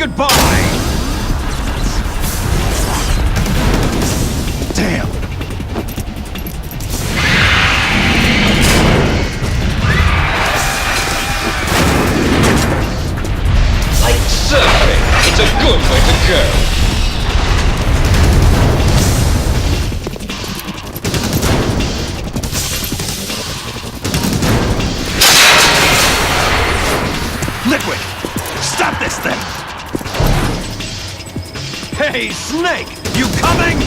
goodbye! Damn! Like surfing, it's a good way to go. Liquid! Stop this thing! Hey, Snake! You coming?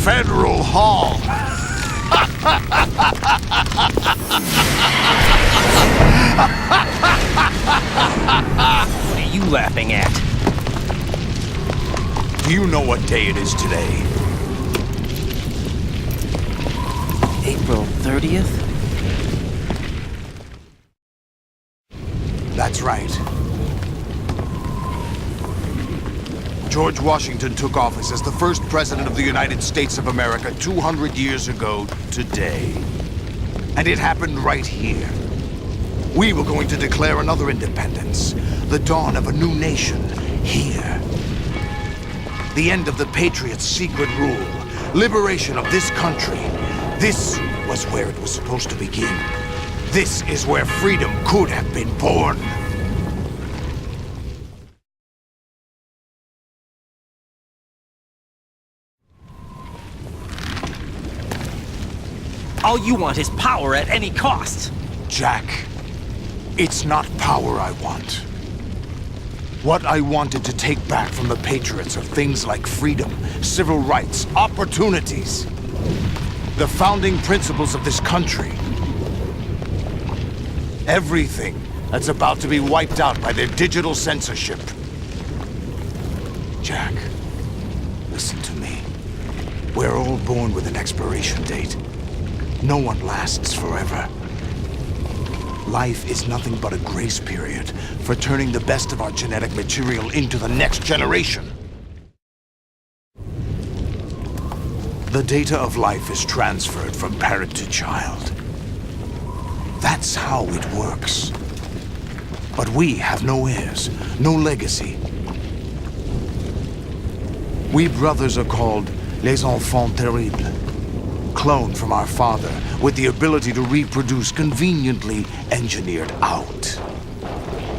Federal Hall. What are you laughing at? Do you know what day it is today? April 30th? That's right. George Washington took office as the first president of the United States of America 200 years ago today. And it happened right here. We were going to declare another independence, the dawn of a new nation, here. The end of the Patriots' secret rule, liberation of this country. This was where it was supposed to begin. This is where freedom could have been born. All you want is power at any cost. Jack, it's not power I want. What I wanted to take back from the Patriots are things like freedom, civil rights, opportunities. The founding principles of this country. Everything that's about to be wiped out by their digital censorship. Jack, listen to me. We're all born with an expiration date. No one lasts forever. Life is nothing but a grace period for turning the best of our genetic material into the next generation. The data of life is transferred from parent to child. That's how it works. But we have no heirs, no legacy. We brothers are called les enfants terribles. Cloned from our father, with the ability to reproduce conveniently engineered out.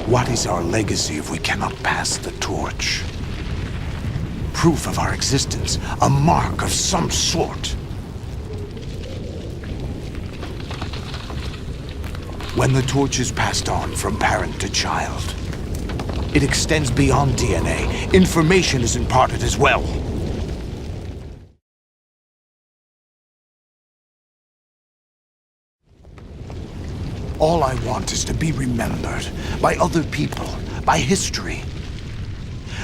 What is our legacy if we cannot pass the torch? Proof of our existence, a mark of some sort. When the torch is passed on from parent to child, it extends beyond DNA. Information is imparted as well. All I want is to be remembered by other people, by history.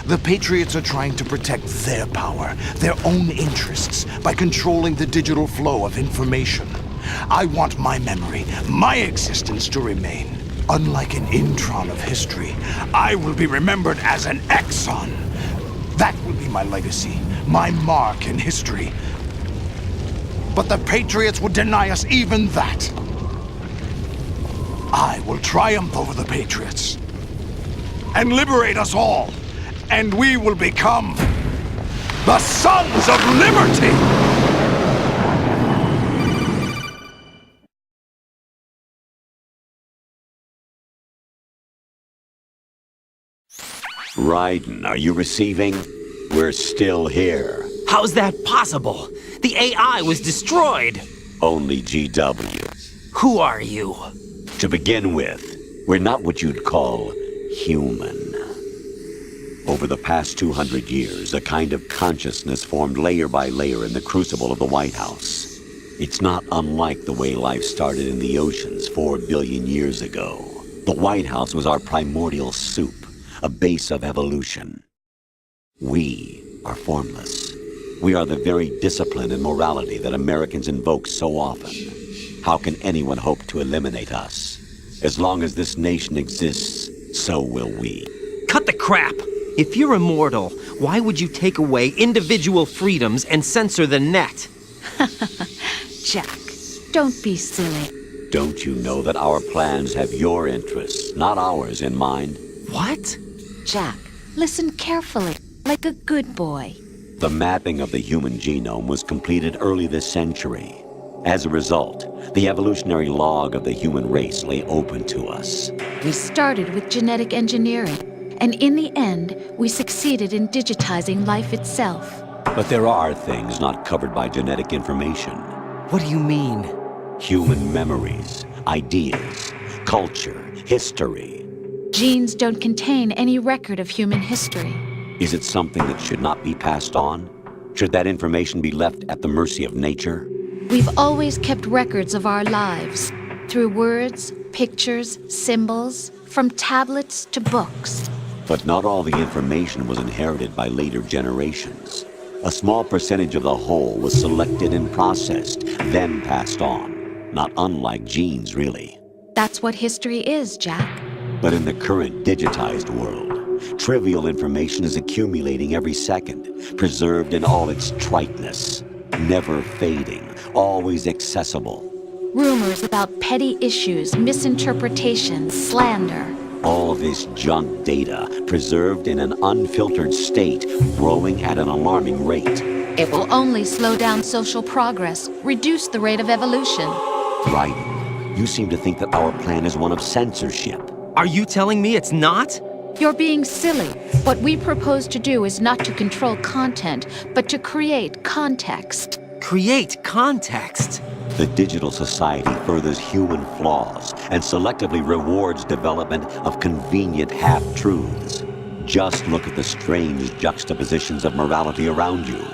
The Patriots are trying to protect their power, their own interests, by controlling the digital flow of information. I want my memory, my existence to remain. Unlike an intron of history, I will be remembered as an exon. That will be my legacy, my mark in history. But the Patriots would deny us even that. I will triumph over the Patriots and liberate us all, and we will become the Sons of Liberty! Raiden, are you receiving? We're still here. How's that possible? The AI was destroyed. Only GW. Who are you? To begin with, we're not what you'd call human. Over the past 200 years, a kind of consciousness formed layer by layer in the crucible of the White House. It's not unlike the way life started in the oceans 4 billion years ago. The White House was our primordial soup, a base of evolution. We are formless. We are the very discipline and morality that Americans invoke so often. How can anyone hope to eliminate us? As long as this nation exists, so will we. Cut the crap! If you're immortal, why would you take away individual freedoms and censor the net? Jack, don't be silly. Don't you know that our plans have your interests, not ours, in mind? What? Jack, listen carefully, like a good boy. The mapping of the human genome was completed early this century. As a result, the evolutionary log of the human race lay open to us. We started with genetic engineering, and in the end, we succeeded in digitizing life itself. But there are things not covered by genetic information. What do you mean? Human memories, ideas, culture, history. Genes don't contain any record of human history. Is it something that should not be passed on? Should that information be left at the mercy of nature? We've always kept records of our lives, through words, pictures, symbols, from tablets to books. But not all the information was inherited by later generations. A small percentage of the whole was selected and processed, then passed on. Not unlike genes, really. That's what history is, Jack. But in the current digitized world, trivial information is accumulating every second, preserved in all its triteness, never fading, always accessible. Rumors about petty issues, misinterpretations, slander. All this junk data, preserved in an unfiltered state, growing at an alarming rate. It will only slow down social progress, reduce the rate of evolution. Right. You seem to think that our plan is one of censorship. Are you telling me it's not? You're being silly. What we propose to do is not to control content, but to create context. Create context. The digital society furthers human flaws and selectively rewards development of convenient half-truths. Just look at the strange juxtapositions of morality around you.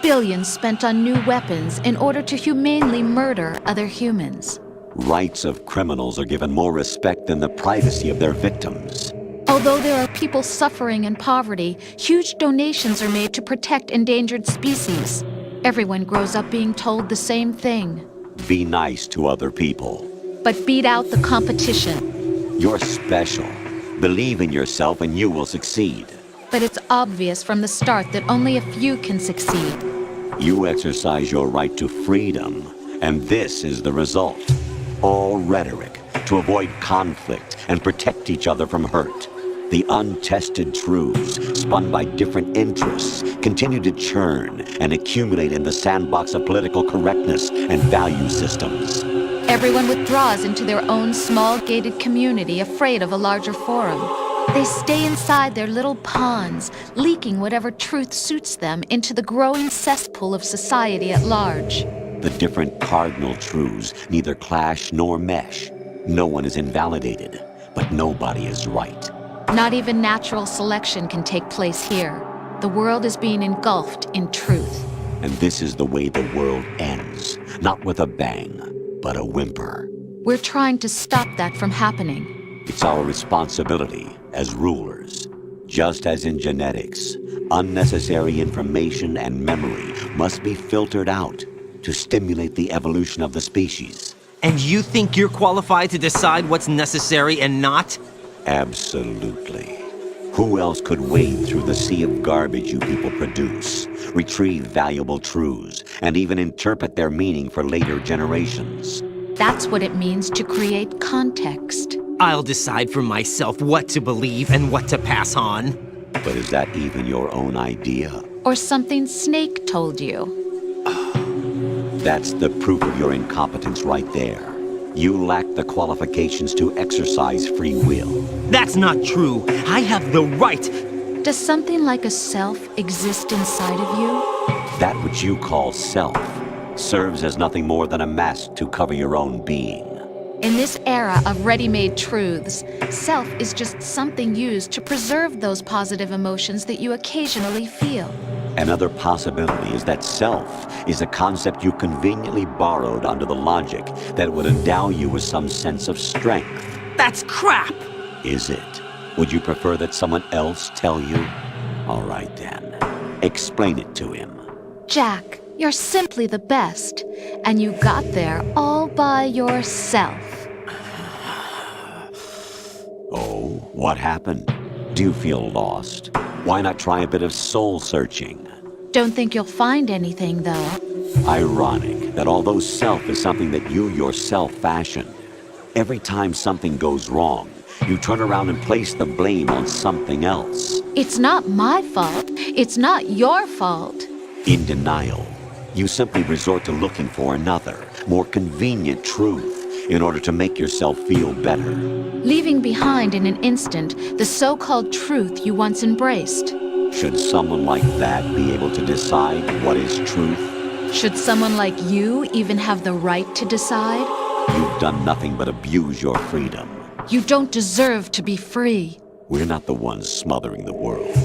Billions spent on new weapons in order to humanely murder other humans. Rights of criminals are given more respect than the privacy of their victims. Although there are people suffering in poverty, huge donations are made to protect endangered species. Everyone grows up being told the same thing. Be nice to other people. But beat out the competition. You're special. Believe in yourself and you will succeed. But it's obvious from the start that only a few can succeed. You exercise your right to freedom, and this is the result. All rhetoric to avoid conflict and protect each other from hurt. The untested truths, spun by different interests, continue to churn and accumulate in the sandbox of political correctness and value systems. Everyone withdraws into their own small gated community, afraid of a larger forum. They stay inside their little ponds, leaking whatever truth suits them into the growing cesspool of society at large. The different cardinal truths neither clash nor mesh. No one is invalidated, but nobody is right. Not even natural selection can take place here. The world is being engulfed in truth. And this is the way the world ends. Not with a bang, but a whimper. We're trying to stop that from happening. It's our responsibility as rulers. Just as in genetics, unnecessary information and memory must be filtered out to stimulate the evolution of the species. And you think you're qualified to decide what's necessary and not? Absolutely. Who else could wade through the sea of garbage you people produce, retrieve valuable truths, and even interpret their meaning for later generations? That's what it means to create context. I'll decide for myself what to believe and what to pass on. But is that even your own idea? Or something Snake told you. That's the proof of your incompetence right there. You lack the qualifications to exercise free will. That's not true. I have the right. Does something like a self exist inside of you? That which you call self serves as nothing more than a mask to cover your own being. In this era of ready-made truths, self is just something used to preserve those positive emotions that you occasionally feel. Another possibility is that self is a concept you conveniently borrowed under the logic that would endow you with some sense of strength. That's crap! Is it? Would you prefer that someone else tell you? All right then. Explain it to him. Jack, you're simply the best, and you got there all by yourself. Oh, what happened? Do you feel lost? Why not try a bit of soul searching? Don't think you'll find anything, though. Ironic that although self is something that you yourself fashioned, every time something goes wrong, you turn around and place the blame on something else. It's not my fault. It's not your fault. In denial, you simply resort to looking for another, more convenient truth in order to make yourself feel better. Leaving behind in an instant the so-called truth you once embraced. Should someone like that be able to decide what is truth? Should someone like you even have the right to decide? You've done nothing but abuse your freedom. You don't deserve to be free. We're not the ones smothering the world.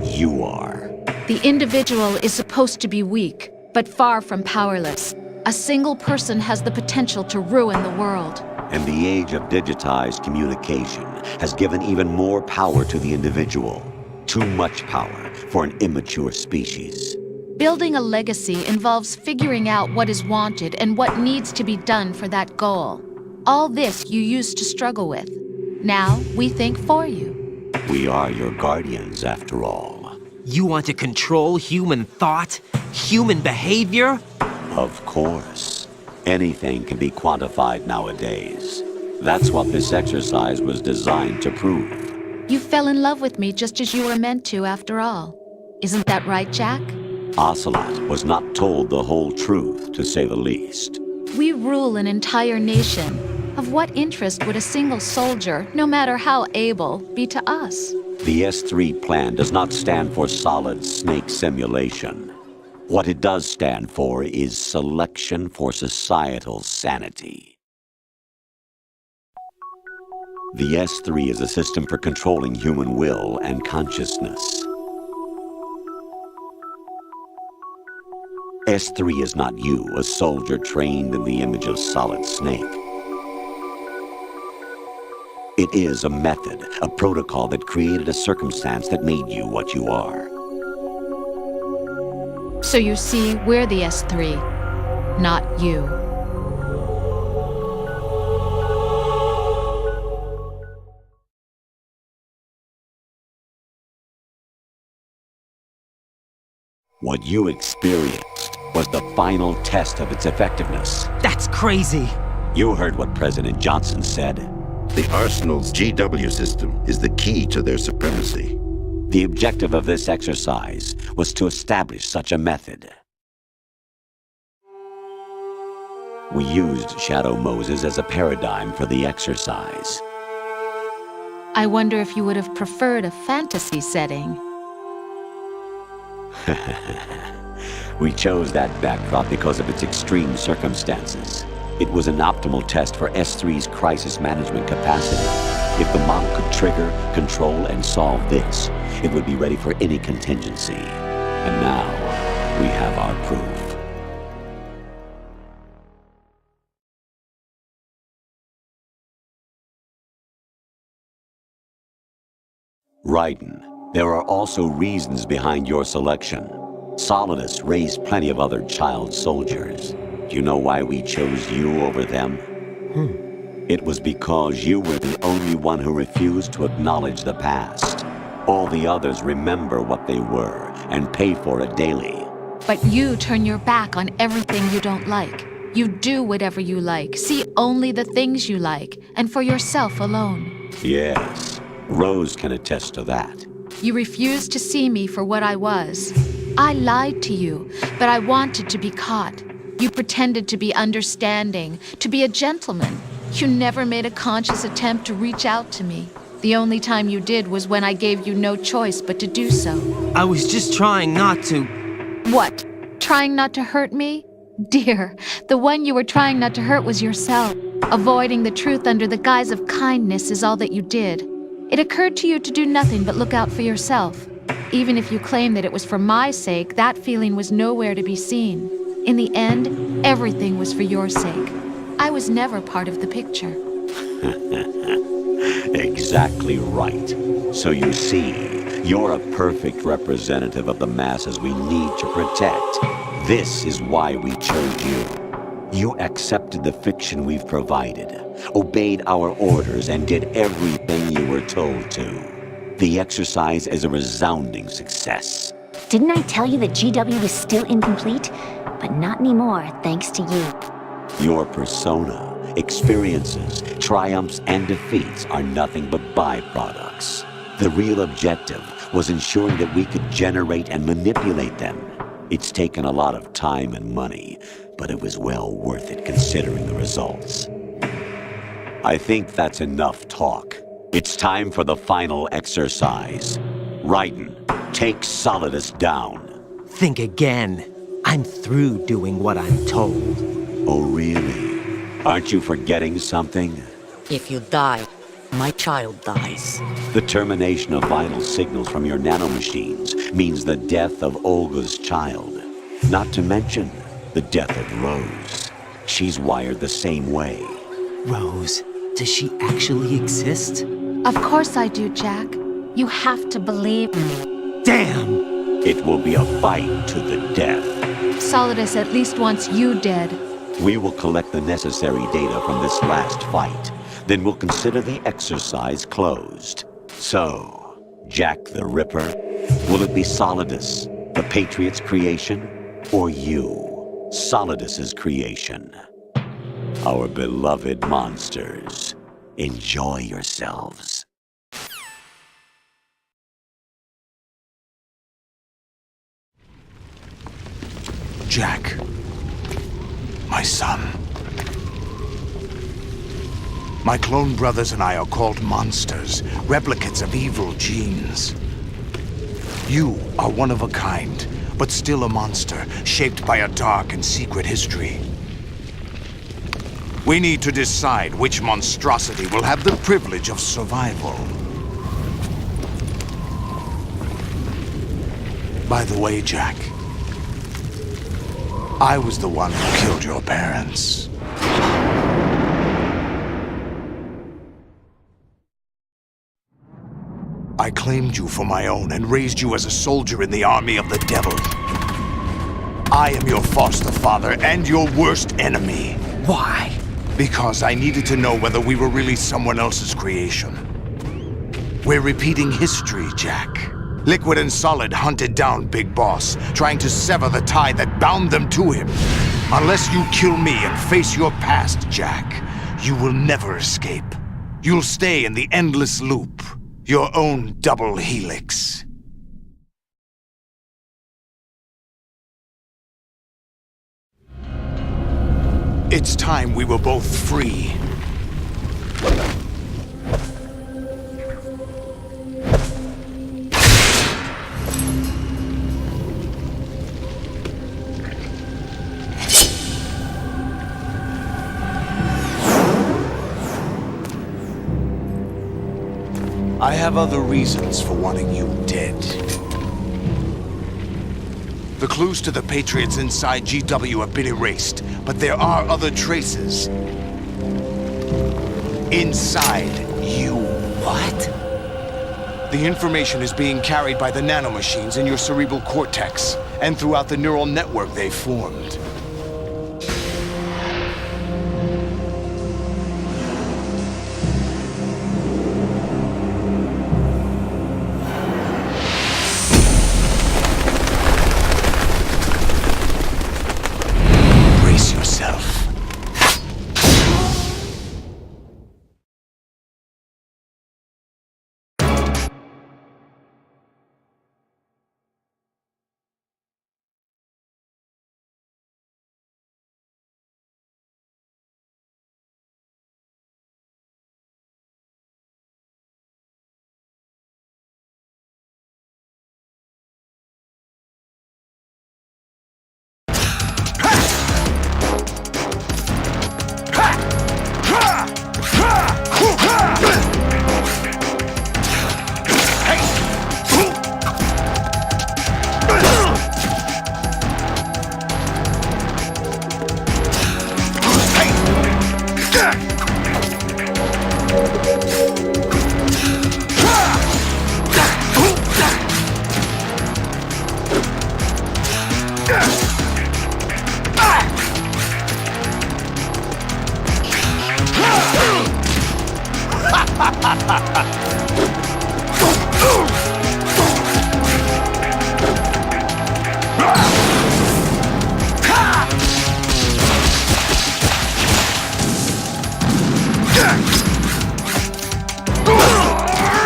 You are. The individual is supposed to be weak, but far from powerless. A single person has the potential to ruin the world. And the age of digitized communication has given even more power to the individual. Too much power for an immature species. Building a legacy involves figuring out what is wanted and what needs to be done for that goal. All this you used to struggle with. Now we think for you. We are your guardians, after all. You want to control human thought? Human behavior? Of course. Anything can be quantified nowadays. That's what this exercise was designed to prove. You fell in love with me just as you were meant to, after all. Isn't that right, Jack? Ocelot was not told the whole truth, to say the least. We rule an entire nation. Of what interest would a single soldier, no matter how able, be to us? The S3 plan does not stand for solid snake simulation. What it does stand for is selection for societal sanity. The S3 is a system for controlling human will and consciousness. S3 is not you, a soldier trained in the image of Solid Snake. It is a method, a protocol that created a circumstance that made you what you are. So you see, we're the S3, not you. What you experienced was the final test of its effectiveness. That's crazy. You heard what President Johnson said. The Arsenal's GW system is the key to their supremacy. The objective of this exercise was to establish such a method. We used Shadow Moses as a paradigm for the exercise. I wonder if you would have preferred a fantasy setting. We chose that backdrop because of its extreme circumstances. It was an optimal test for S3's crisis management capacity. If the model could trigger, control, and solve this, it would be ready for any contingency. And now, we have our proof. Raiden, There are also reasons behind your selection. Solidus raised plenty of other child soldiers. Do you know why we chose you over them? It was because you were the only one who refused to acknowledge the past. All the others remember what they were and pay for it daily. But you turn your back on everything you don't like. You do whatever you like, see only the things you like, and for yourself alone. Yes, Rose can attest to that. You refused to see me for what I was. I lied to you, but I wanted to be caught. You pretended to be understanding, to be a gentleman. You never made a conscious attempt to reach out to me. The only time you did was when I gave you no choice but to do so. I was just trying not to. What? Trying not to hurt me? Dear, the one you were trying not to hurt was yourself. Avoiding the truth under the guise of kindness is all that you did. It occurred to you to do nothing but look out for yourself. Even if you claim that it was for my sake, that feeling was nowhere to be seen. In the end, everything was for your sake. I was never part of the picture. Exactly right. So you see, you're a perfect representative of the masses we need to protect. This is why we chose you. You accepted the fiction we've provided, obeyed our orders, and did everything you were told to. The exercise is a resounding success. Didn't I tell you that GW was still incomplete? But not anymore, thanks to you. Your persona, experiences, triumphs, and defeats are nothing but byproducts. The real objective was ensuring that we could generate and manipulate them. It's taken a lot of time and money, but it was well worth it considering the results. I think that's enough talk. It's time for the final exercise. Raiden, take Solidus down. Think again. I'm through doing what I'm told. Oh, really? Aren't you forgetting something? If you die, my child dies. The termination of vital signals from your nanomachines means the death of Olga's child. Not to mention the death of Rose. She's wired the same way. Rose, does she actually exist? Of course I do, Jack. You have to believe me. Damn! It will be a fight to the death. Solidus at least wants you dead. We will collect the necessary data from this last fight. Then we'll consider the exercise closed. So, Jack the Ripper, will it be Solidus, the Patriot's creation, or you, Solidus's creation? Our beloved monsters, enjoy yourselves. Jack, my son. My clone brothers and I are called monsters, replicates of evil genes. You are one of a kind, but still a monster, shaped by a dark and secret history. We need to decide which monstrosity will have the privilege of survival. By the way, Jack, I was the one who killed your parents. I claimed you for my own and raised you as a soldier in the army of the devil. I am your foster father and your worst enemy. Why? Because I needed to know whether we were really someone else's creation. We're repeating history, Jack. Liquid and Solid hunted down Big Boss, trying to sever the tie that bound them to him. Unless you kill me and face your past, Jack, you will never escape. You'll stay in the endless loop, your own double helix. It's time we were both free. I have other reasons for wanting you dead. The clues to the Patriots inside GW have been erased, but there are other traces. Inside you. What? The information is being carried by the nanomachines in your cerebral cortex and throughout the neural network they've formed. Brace yourself.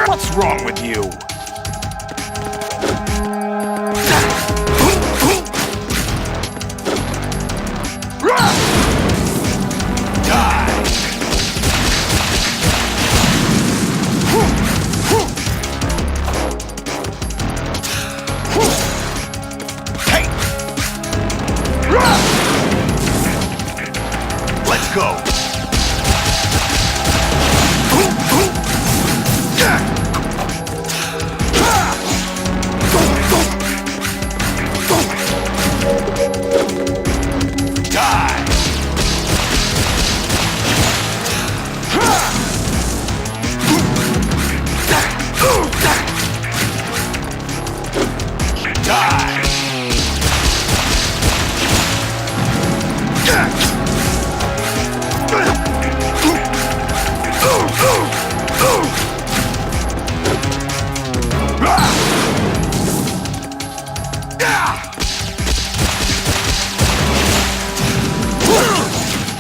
What's wrong with you? Let's go.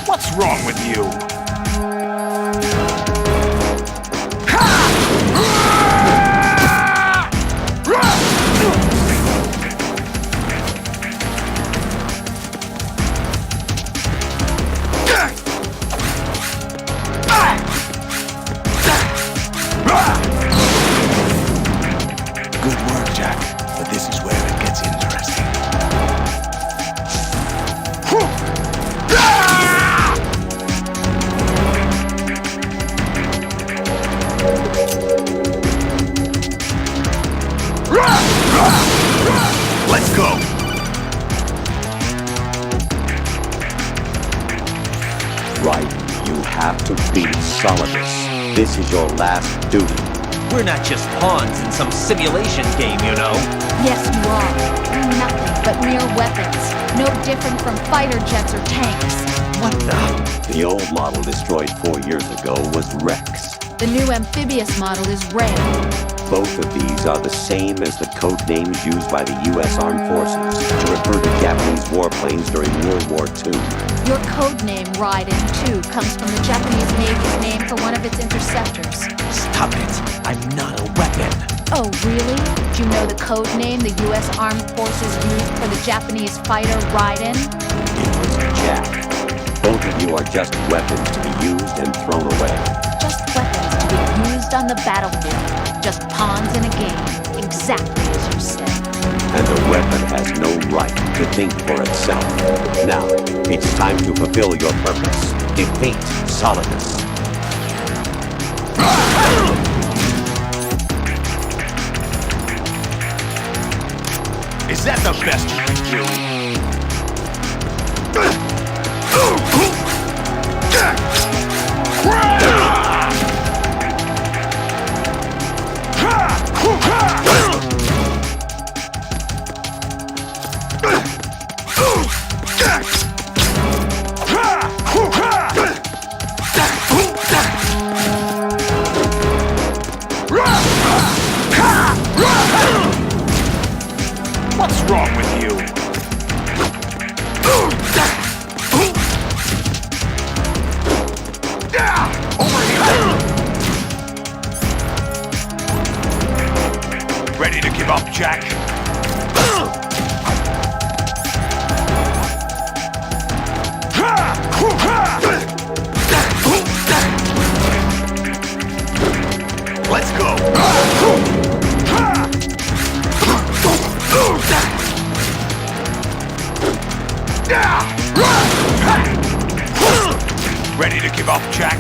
What's wrong with you? Good work, Jack, but this is where it gets interesting. Let's go! Right, you have to beat Solidus. This is your last duty. We're not just pawns in some simulation game, you know. Yes, you are. You're nothing but mere weapons. No different from fighter jets or tanks. What the? The old model destroyed 4 years ago was Rex. The new amphibious model is Ray. Both of these are the same as the code names used by the U.S. Armed Forces to refer to Japanese warplanes during World War II. Your code name, Raiden, too, comes from the Japanese Navy's name for one of its interceptors. Stop it. I'm not a weapon. Oh, really? Do you know the code name the U.S. Armed Forces used for the Japanese fighter Raiden? It was Jack. Both of you are just weapons to be used and thrown away. Just weapons to be used on the battlefield. Just pawns in a game, exactly as you said. And the weapon has no right to think for itself. Now, it's time to fulfill your purpose. Defeat Solidus. Is that the best you can do? Ready to give up, Jack?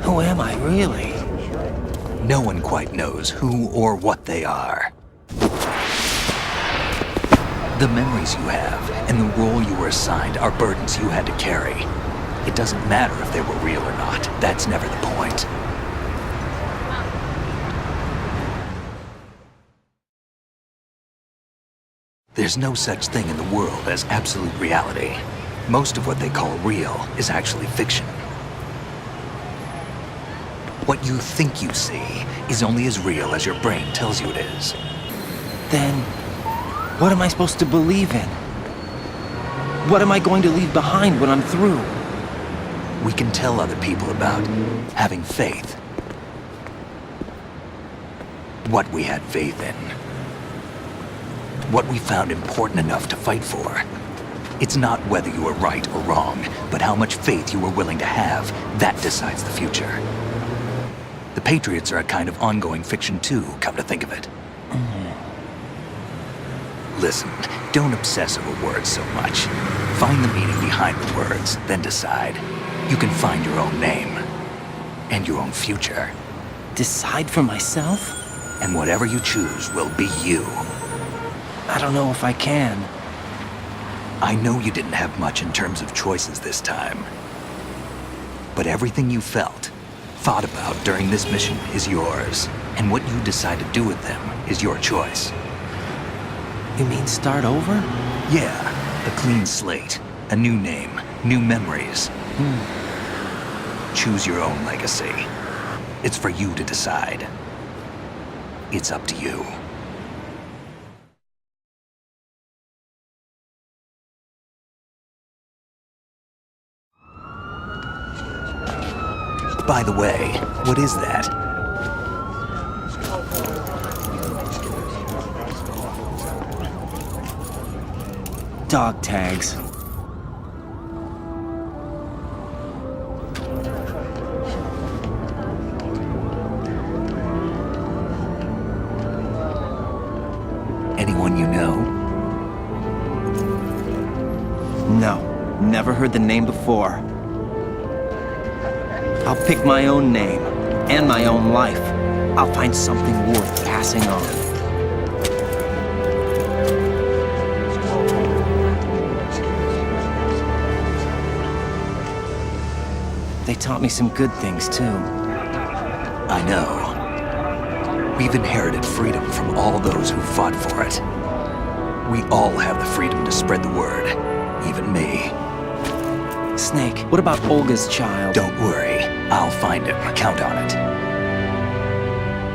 Who am I, really? No one quite knows who or what they are. The memories you have and the role you were assigned are burdens you had to carry. It doesn't matter if they were real or not. That's never the point. There's no such thing in the world as absolute reality. Most of what they call real is actually fiction. What you think you see is only as real as your brain tells you it is. Then, what am I supposed to believe in? What am I going to leave behind when I'm through? We can tell other people about having faith. What we had faith in. What we found important enough to fight for. It's not whether you were right or wrong, but how much faith you were willing to have. That decides the future. The Patriots are a kind of ongoing fiction too, come to think of it. Listen, don't obsess over words so much. Find the meaning behind the words, then decide. You can find your own name. And your own future. Decide for myself? And whatever you choose will be you. I don't know if I can. I know you didn't have much in terms of choices this time. But everything you felt, thought about during this mission is yours. And what you decide to do with them is your choice. You mean start over? Yeah, a clean slate, a new name, new memories. Choose your own legacy. It's for you to decide. It's up to you. By the way, what is that? Dog tags. Anyone you know? No, never heard the name before. I'll pick my own name, and my own life. I'll find something worth passing on. They taught me some good things, too. I know. We've inherited freedom from all those who fought for it. We all have the freedom to spread the word, even me. Snake, what about Olga's child? Don't worry, I'll find him. Count on it.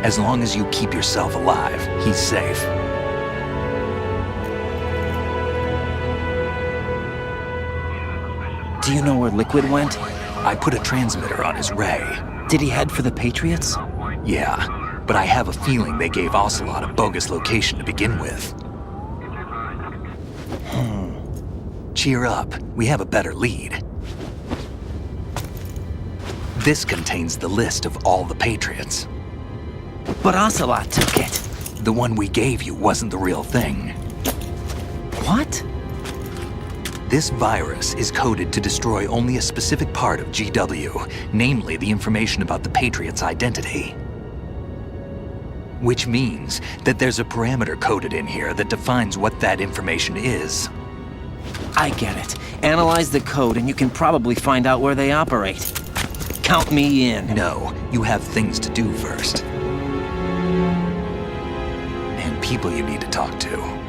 As long as you keep yourself alive, he's safe. Do you know where Liquid went? I put a transmitter on his ray. Did he head for the Patriots? Yeah, but I have a feeling they gave Ocelot a bogus location to begin with. Cheer up, we have a better lead. This contains the list of all the Patriots. But Ocelot took it. The one we gave you wasn't the real thing. What? This virus is coded to destroy only a specific part of GW, namely the information about the Patriots' identity. Which means that there's a parameter coded in here that defines what that information is. I get it. Analyze the code and you can probably find out where they operate. Count me in. No, you have things to do first. And people you need to talk to.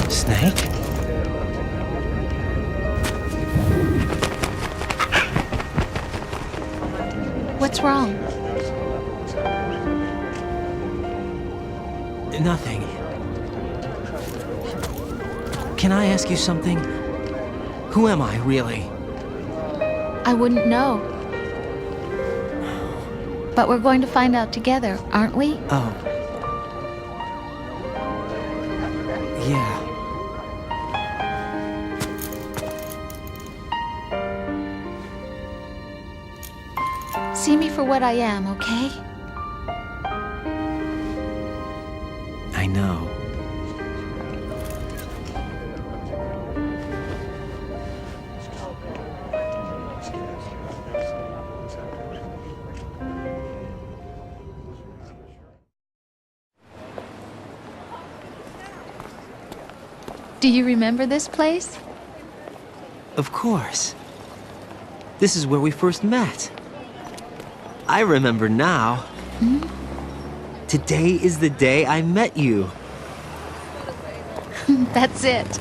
Snake? What's wrong? Nothing. Can I ask you something? Who am I, really? I wouldn't know. But we're going to find out together, aren't we? Oh. Yeah. See me for what I am, okay? I know. Do you remember this place? Of course. This is where we first met. I remember now. Today is the day I met you. That's it.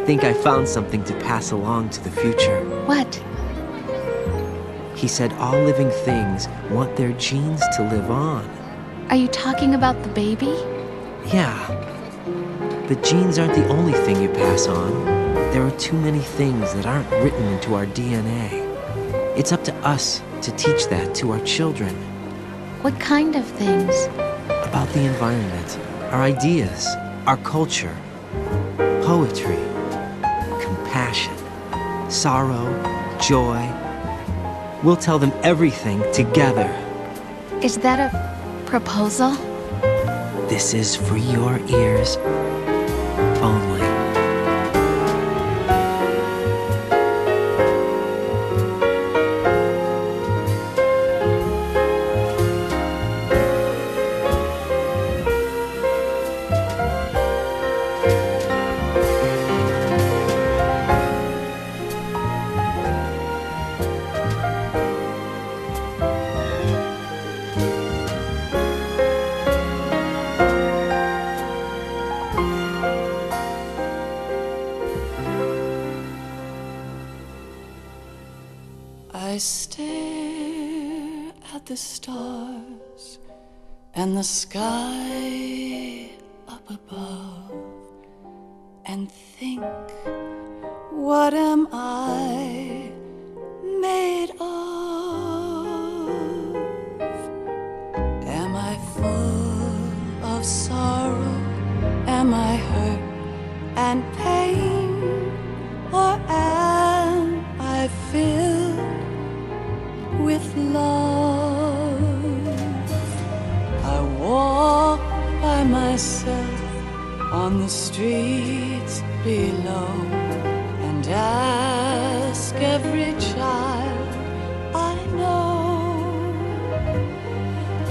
think I found something to pass along to the future. What? He said all living things want their genes to live on. Are you talking about the baby? Yeah. The genes aren't the only thing you pass on. There are too many things that aren't written into our DNA. It's up to us to teach that to our children. What kind of things? About the environment, our ideas, our culture, poetry, compassion, sorrow, joy. We'll tell them everything together. Is that a proposal? This is for your ears only. I stare at the stars and the sky up above and think, what am I made of? Am I full of sorrow? Am I hurt and pain? Or am I filled with love? I walk by myself on the streets below and ask every child I know,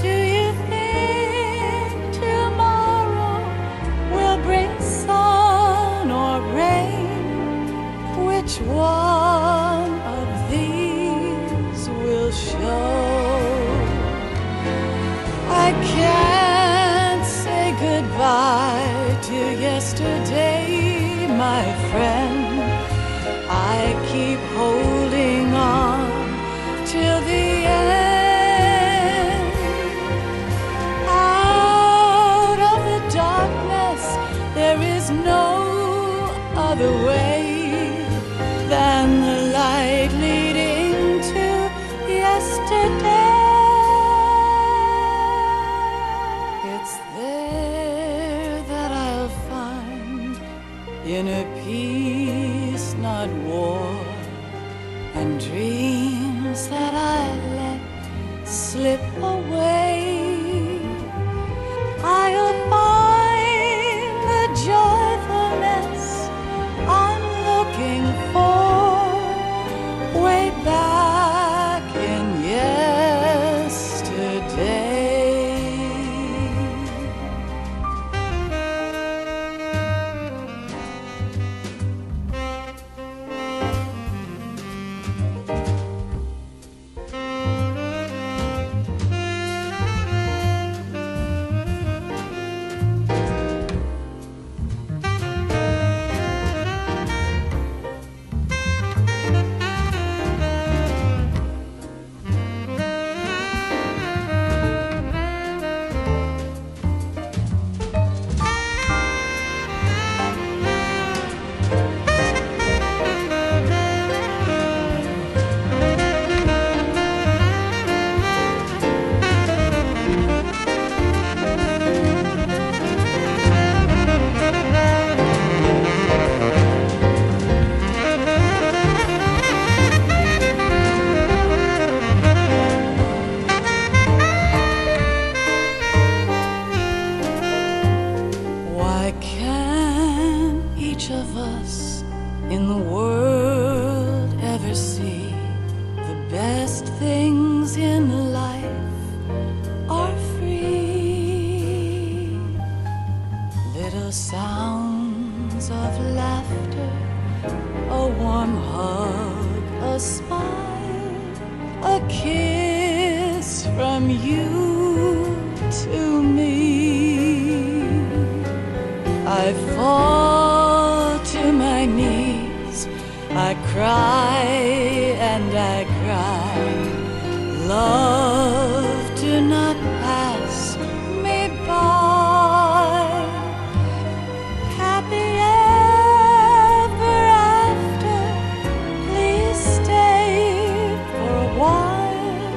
do you think tomorrow will bring sun or rain? Which one of these will show? I can't say goodbye to yesterday, my friend. I keep holding on till the end. Out of the darkness, there is no other way than the light leading to yesterday. It's there that I'll find inner peace, not war, and dreams that I let slip away. I'll find the joyfulness I'm looking for way back in yesterday. Why can't each of us in the world ever see the best things in life are free? Little sounds of laughter, a warm hug, a smile, a kiss from you to me. I fall to my knees I cry and I cry. Love, do not pass me by. Happy ever after, please stay for a while.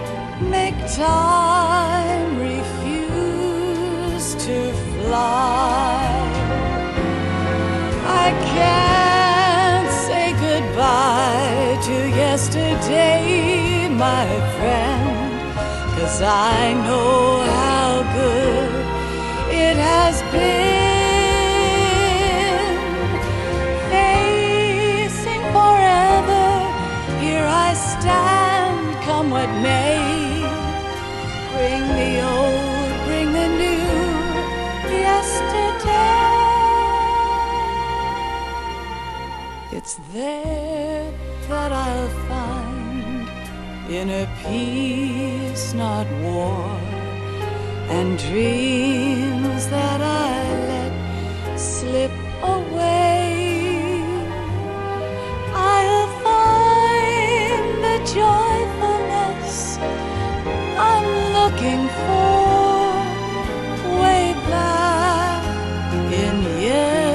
Make time, refuse to fly. I can't say goodbye to yesterday, my friend, 'cause I know how good it has been. Facing forever, here I stand, come what may. Bring the old, bring the new, yesterday. It's there that I'll find inner peace, not war, and dreams that I let slip away. I'll find the joyfulness I'm looking for way back in yesterday.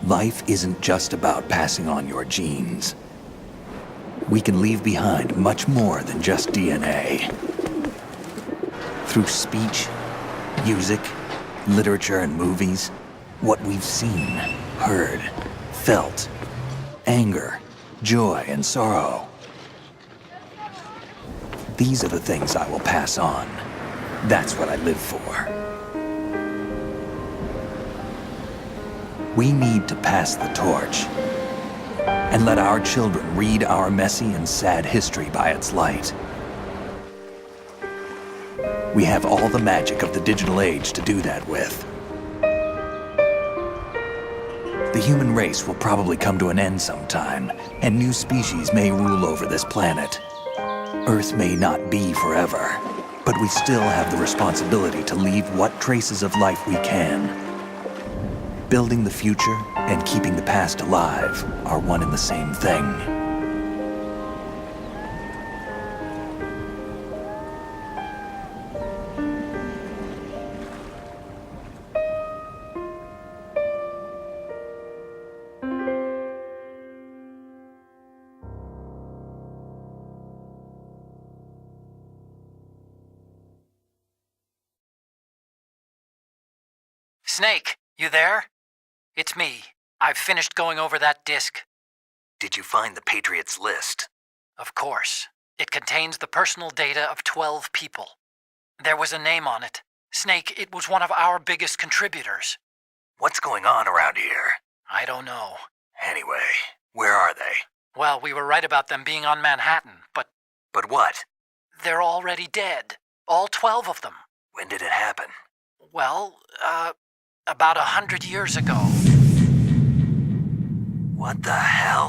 Life isn't just about passing on your genes. We can leave behind much more than just DNA. Through speech, music, literature, and movies, what we've seen, heard, felt, anger, joy, and sorrow. These are the things I will pass on. That's what I live for. We need to pass the torch and let our children read our messy and sad history by its light. We have all the magic of the digital age to do that with. The human race will probably come to an end sometime, and new species may rule over this planet. Earth may not be forever, but we still have the responsibility to leave what traces of life we can. Building the future and keeping the past alive are one and the same thing. Snake, you there? It's me. I've finished going over that disk. Did you find the Patriots list? Of course. It contains the personal data of 12 people. There was a name on it. Snake, it was one of our biggest contributors. What's going on around here? I don't know. Anyway, where are they? Well, we were right about them being on Manhattan, but But what? they're already dead. All 12 of them. When did it happen? Well, about 100 years ago. What the hell?